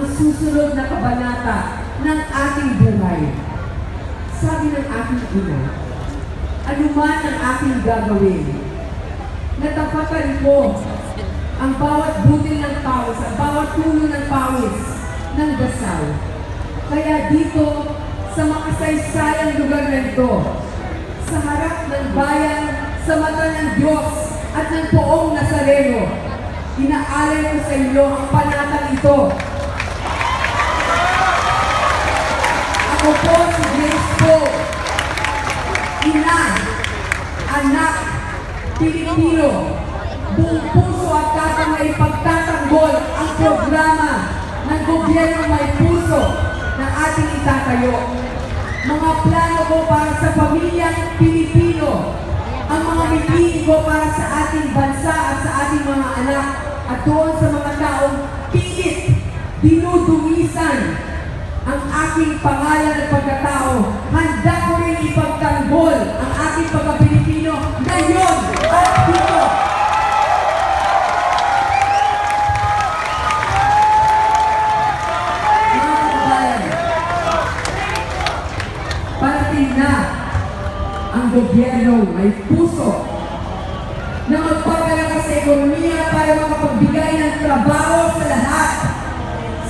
ang susunod na kabanata ng ating buhay. Sabi ng aking ina, anuman ang aking gagawin, natapatan ko ang bawat butil ng pawis, ang bawat tulo ng pawis ng dasal. Kaya dito, sa makasaysayang lugar na ito, sa harap ng bayan, sa mata ng Diyos at ng poong Nazareno, inaalay ko sa inyo ang panatang ito. Ako po si Grace Poe, ina, anak, Pilipino, buong puso at tatang na ipagtatanggol ang programa ng gobyerno may puso na ating itatayo. Mga plano ko para sa pamilyang Pilipino, ang mga mithiin ko para sa ating bansa at sa ating mga anak, at doon sa mga taong pilit dinudumisan ang aking pangalan at pagkatao, handa ko rin ipagtanggol ang ating pagka-Pilipino ngayon at dito. Mga kabayan, parating na ang gobyerno may puso na magpapalakas sa ekonomiya para makapagbigay ng trabaho sa lahat.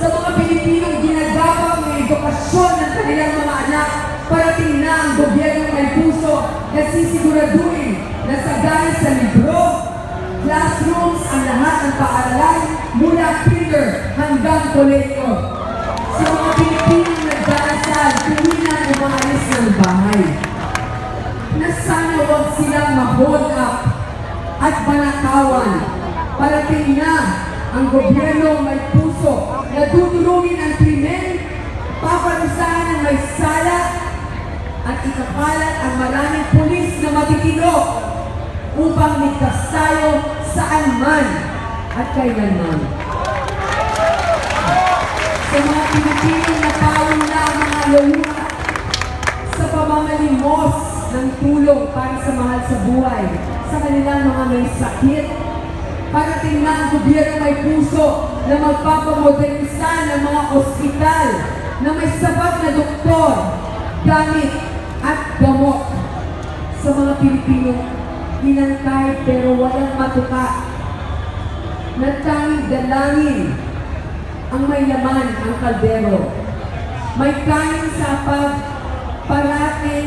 Sa mga Pilipinong ginagapang ng edukasyon ng kanilang mga anak, parating na ang gobyerno may puso na sisiguraduhin na sagana sa libro, classrooms ang lahat ng paaralan mula kinder hanggang kolehiyo. Sa mga Pilipinong nagdarasal, tuwinang umaalis ng bahay, na sana huwag silang ma-hold up at manakawan. Parating na ang gobyerno may puso na tutulungin ang krimen, paparusahan ang may sala, at ikapalat ang maraming pulis na matitino upang ligtas tayo saan man at kailanman. Sa mga Pilipinong napawin na ang mga luma sa pamamalimos ng tulong para sa mahal sa buhay, sa kanilang mga may sakit, parating na ang gobyerno may puso na magpapamoderniza ng mga ospital na may sapat na doktor, gamit at gamot. Sa mga Pilipino, inantay pero walang matuka, na tanging dalangin ang may laman ang kaldero. May kain sa parati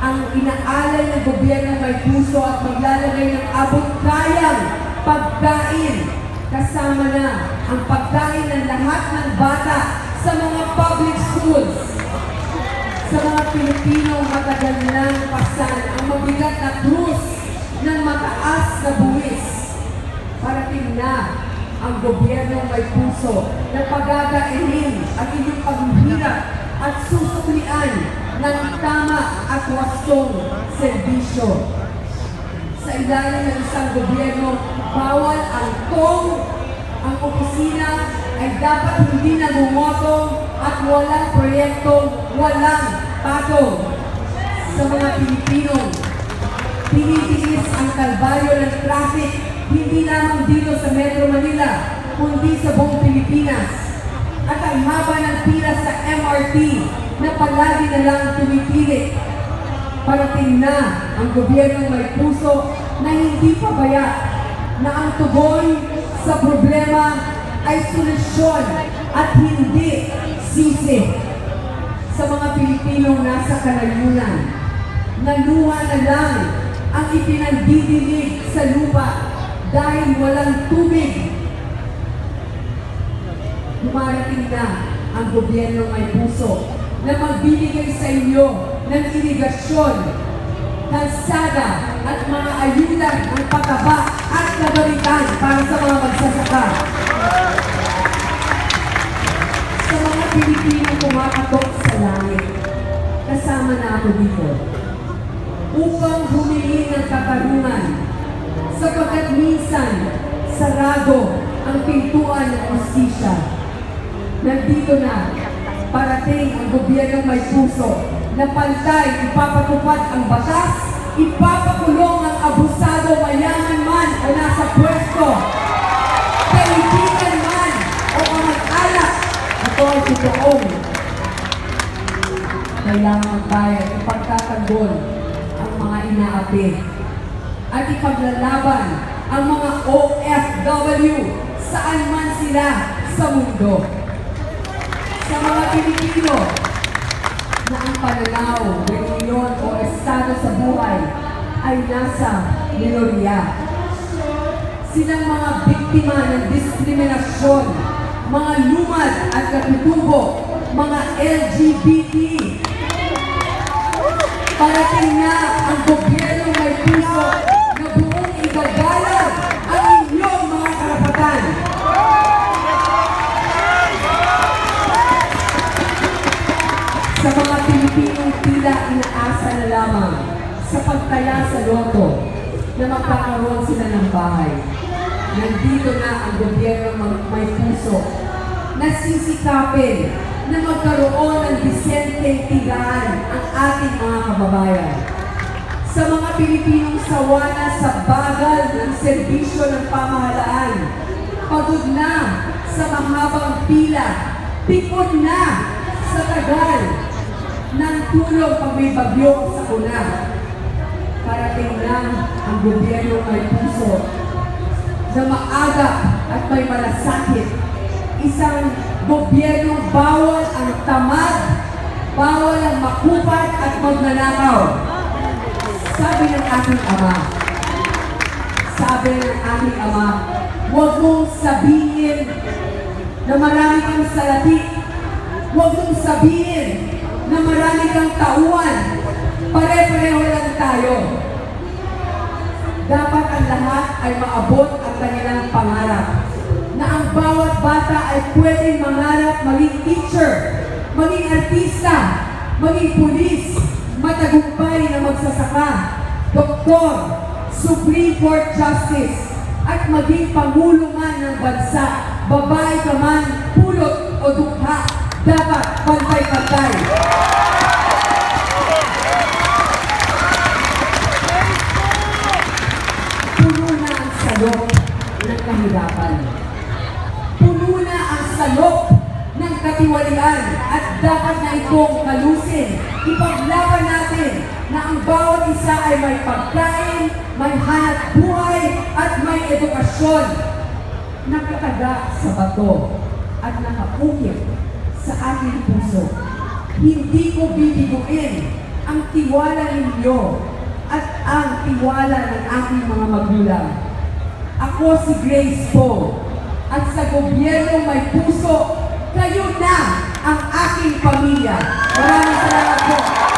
ang inaalay ng gobyerno may puso at maglalagay ng abot-kayang pagkain, kasama na ang pagkain ng lahat ng bata sa mga public schools. Sa mga Pilipino, matagal nang pasan ang mabigat na krus ng mataas na buwis. Parating na ang gobyerno may puso na pagagainin ang inyong paghihirap at susuklian ng tama at wastong serbisyo. Sa ilalim ng isang gobyerno, bawal ang tong, ang opisina ay dapat hindi nagumoto at walang proyektong walang patong. Sa mga Pilipino, tinitiis ang kalbaryo ng traffic hindi lamang dito sa Metro Manila, kundi sa buong Pilipinas. At ang haba ng pila sa MRT na palagi na lang tumipilit. Parating na ang gobyerno may puso na hindi pabaya, na ang tugon sa problema ay solusyon at hindi sisi. Sa mga Pilipinong nasa kalayunan, naluha na lang ang ipinagdidilig sa lupa dahil walang tubig. Dumarating na ang gobyerno may puso na magbibigay sa inyo ng irigasyon, kalsada at mga ayuda ng pataba at kagamitan para sa mga magsasaka. Sa mga Pilipino kumakatok sa langit, kasama na ako dito, upang humingi ng katarungan, sapagkat minsan sarado ang pintuan ng hustisya. Nandito na, parating ang gobyernong may puso na pantay, ipapatupad ang batas, ipapakulong ang abusado, mayaman man o nasa pwesto, kaibigan man o kamag-anak, ito ay totoong kailangan magbayad, ipagtatanggol ang mga inaapi at ipaglalaban ang mga OFW saan man sila sa mundo. Sa mga Pilipino na ang pananaw, reliyon o estado sa buhay ay nasa minorya. Silang mga biktima ng diskriminasyon, mga lumad at katutubo, mga LGBT. Parating na ang gobyerno may puso na buong igagalang ang inyong mga karapatan. Sa mga Pilipinong tila inaasa na lamang sa pagtaya sa loto na magkakaroon sila ng bahay, nandito na ang gobyerno may puso na sisikapin na magkaroon ng disenteng tigaan ang ating mga kababayan. Sa mga Pilipinong sawa na sa bagal ng serbisyo ng pamahalaan, pagod na sa mahabang pila, pikot na sa tagal ng tulong pag may bagyong sakuna. Parating na ang gobyerno may puso na maaga at may malasakit. Isang gobyernong bawal ang tamad, bawal ang makupat at magnanakaw. Sabi ng aking ama, huwag mong sabihin na marami kang salati. Huwag mong sabihin na marami kang tauhan. Pare-pareho lang tayo. Dapat ang lahat ay maabot ang kanilang pangarap. Na ang bawat bata ay pwedeng mangarap maging teacher, maging artista, maging pulis, matagumpay na magsasaka, doktor, Supreme Court Justice, at maging pangulo man ng bansa, babae ka man, pulot o dukha, dapat pantay-pantay. Puno na ang salok ng kahirapan. Puno na ang salok ng katiwalian at dapat na itong kalusin. Ipaglaban natin na ang bawat isa ay may pagkain, may hanap buhay at may edukasyon. Nakataga sa bato at nakapukit sa aking puso. Hindi ko bibiguin ang tiwala ninyo at ang tiwala ng aking mga magulang. Ako si Grace Poe at sa gobyerno may puso, kayo na ang aking pamilya. Maraming salamat po.